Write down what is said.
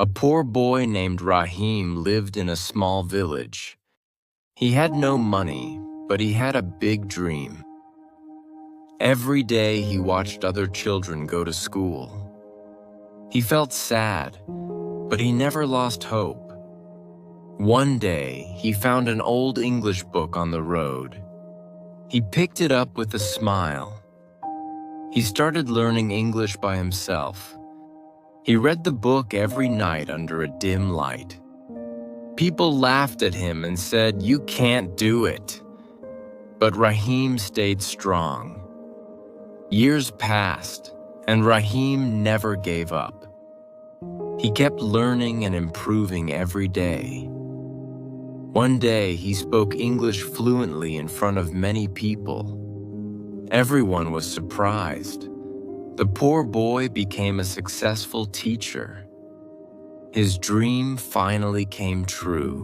A poor boy named Rahim lived in a small village. He had no money, but he had a big dream. Every day he watched other children go to school. He felt sad, but he never lost hope. One day, he found an old English book on the road. He picked it up with a smile. He started learning English by himself. He read the book every night under a dim light. People laughed at him and said, "You can't do it." But Rahim stayed strong. Years passed, and Rahim never gave up. He kept learning and improving every day. One day, he spoke English fluently in front of many people. Everyone was surprised. The poor boy became a successful teacher. His dream finally came true.